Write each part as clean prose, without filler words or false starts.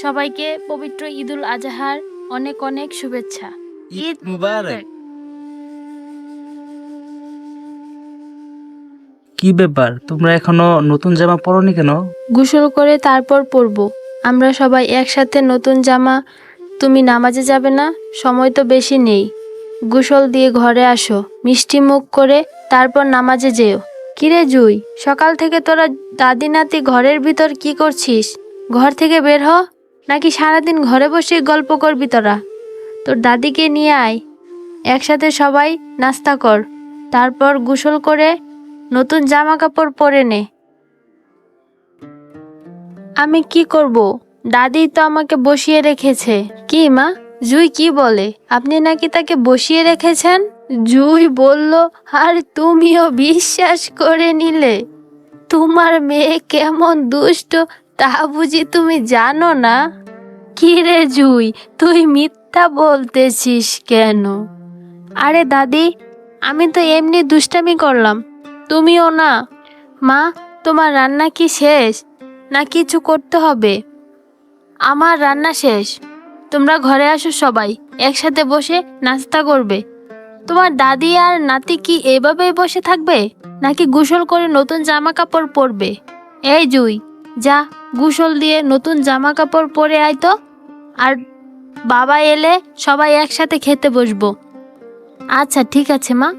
সবাইকে পবিত্র ঈদুল আজহার অনেক অনেক শুভেচ্ছা। ঈদ মুবারক। কি ব্যাপার, তোমরা এখনো নতুন জামা পরোনি কেন? গোসল করে তারপর পরবো। আমরা সবাই একসাথে নতুন জামা। তুমি নামাজে যাবে না? সময় তো বেশি নেই। গোসল দিয়ে ঘরে আসো, মিষ্টি মুখ করে তারপর নামাজে যেও। কিরে জুই, সকাল থেকে তোরা দাদি নাতি ঘরের ভিতর কি করছিস? ঘর থেকে বের হ, নাকি সারাদিন ঘরে বসে গল্প করবি তোরা? তোর দাদিকে নিয়ে আয়, একসাথে সবাই নাস্তা কর, তারপর গোসল করে নতুন জামা কাপড় পরে নে। আমি কি করব? দাদি তো আমাকে বসিয়ে রেখেছে। কি মা, জুই কি বলে? আপনি নাকি তাকে বসিয়ে রেখেছেন? জুই বলল, আর তুমিও বিশ্বাস করে নিলে? তোমার মেয়ে কেমন দুষ্ট তা বুঝি তুমি জানো না? কি রে জুই, তুই মিথ্যা বলতেছিস কেন? আরে দাদি, আমি তো এমনি দুষ্টামি করলাম, তুমিও না। মা, তোমার রান্না কি শেষ, না কিছু করতে হবে? আমার রান্না শেষ। তোমরা ঘরে আসো, সবাই একসাথে বসে নাস্তা করবে। তোমার দাদি আর নাতি কি এভাবেই বসে থাকবে, নাকি গোসল করে নতুন জামা কাপড় পরবে? এই জুই, যা গোসল দিয়ে নতুন জামা কাপড় পরে আয় তো। আর বাবা এলে সবাই একসাথে খেতে বসবো। আচ্ছা ঠিক আছে মা,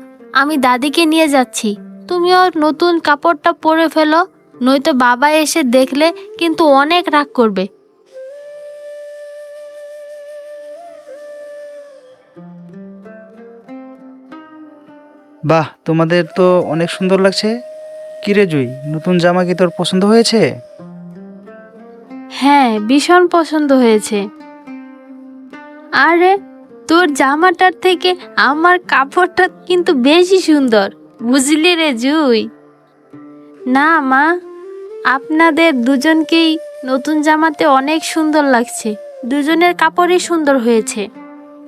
আমি দাদিকে নিয়ে যাচ্ছি। তুমিও নতুন কাপড়টা পরে ফেলো, নয়তো বাবা এসে দেখলে কিন্তু অনেক রাগ করবে। বাহ, তোমাদের তো অনেক সুন্দর লাগছে। কি রে জুই, নতুন জামা কি তোর পছন্দ হয়েছে? হ্যাঁ, ভীষণ পছন্দ হয়েছে। আরে, তোর জামাটার থেকে আমার কাপড়টা কিন্তু বেশি সুন্দর, বুঝলি রে জুই? না মা, আপনাদের দুজনকেই নতুন জামাতে অনেক সুন্দর লাগছে। দুজনের কাপড়ই সুন্দর হয়েছে।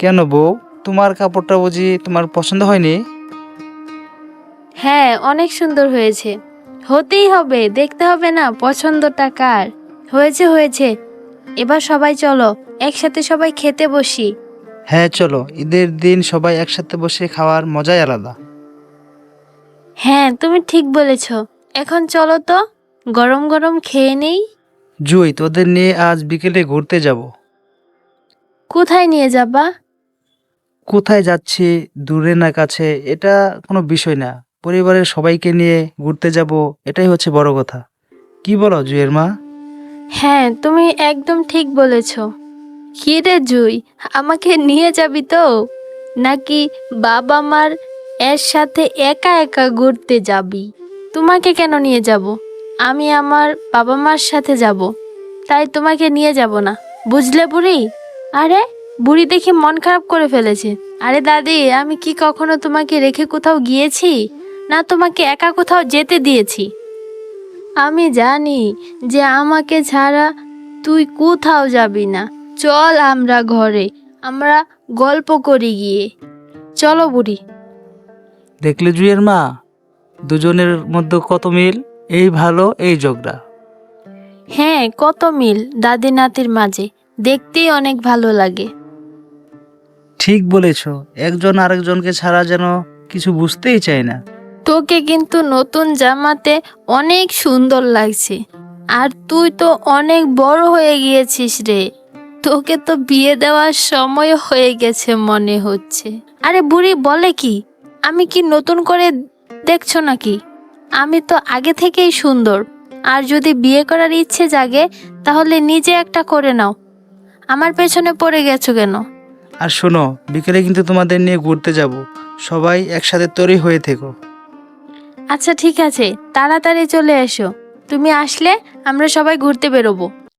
কেন বউ, তোমার কাপড়টা বুঝি তোমার পছন্দ হয়নি? হ্যাঁ, অনেক সুন্দর হয়েছে। হতেই হবে, দেখতে হবে না পছন্দটা কার? হয়েছে হয়েছে। এবার সবাই চলো, একসাথে সবাই খেতে বসি। হ্যাঁ চলো, ঈদের দিন সবাই একসাথে বসে খাওয়ার মজাই আলাদা। হ্যাঁ, তুমি ঠিক বলেছ। এখন চলো তো, গরম গরম খেয়ে নেই। জুই, তোদের নিয়ে আজ বিকেলে ঘুরতে যাব। কোথায় নিয়ে যাবা? কোথায় যাচ্ছি, দূরে না কাছে, এটা কোনো বিষয় না। পরিবারের সবাইকে নিয়ে ঘুরতে যাব, এটাই হচ্ছে বড় কথা। কি বলো জুয়ের মা? হ্যাঁ, তুমি একদম ঠিক বলেছ। কি রে জুই, আমাকে নিয়ে যাবি তো, নাকি বাবা মার এর সাথে একা একা ঘুরতে যাবি? তোমাকে কেন নিয়ে যাব? আমি আমার বাবা মার সাথে যাব, তাই তোমাকে নিয়ে যাব না, বুঝলে বুড়ি? আরে, বুড়ি দেখে মন খারাপ করে ফেলেছে। আরে দাদি, আমি কি কখনো তোমাকে রেখে কোথাও গিয়েছি? না তোমাকে একা কোথাও যেতে দিয়েছি? আমি জানি যে আমাকে ছাড়া তুই কোথাও যাবি না। চল আমরা ঘরে, আমরা গল্প করি গিয়ে। চলো বুড়ি। দেখলে জুয়ের মা, দুজনের মধ্যে কত মিল। এই ভালো, এই ঝগড়া। হ্যাঁ, কত মিল দাদি নাতির মাঝে, দেখতেই অনেক ভালো লাগে। ঠিক বলেছ, একজন আরেকজনকে ছাড়া যেন কিছু বুঝতেই চায় না। তোকে কিন্তু নতুন জামাতে অনেক সুন্দর লাগছে। আর তুই তো অনেক বড় হয়ে গিয়েছিস রে। তোকে তো বিয়ে দেওয়ার সময় হয়ে গেছে মনে হচ্ছে। আরে বুড়ি বলে কি? আমি কি নতুন করে দেখছো নাকি? আমি তো আগে থেকেই সুন্দর। আর যদি বিয়ে করার ইচ্ছে জাগে, তাহলে নিজে একটা করে নাও। আমার পেছনে পড়ে গেছো কেন? আর শোনো, বিকেলে কিন্তু তোমাদের নিয়ে ঘুরতে যাব। সবাই একসাথে তৈরি হয়ে থেকো। আচ্ছা ঠিক আছে, তাড়াতাড়ি চলে এসো। তুমি আসলে আমরা সবাই ঘুরতে বেরোবো।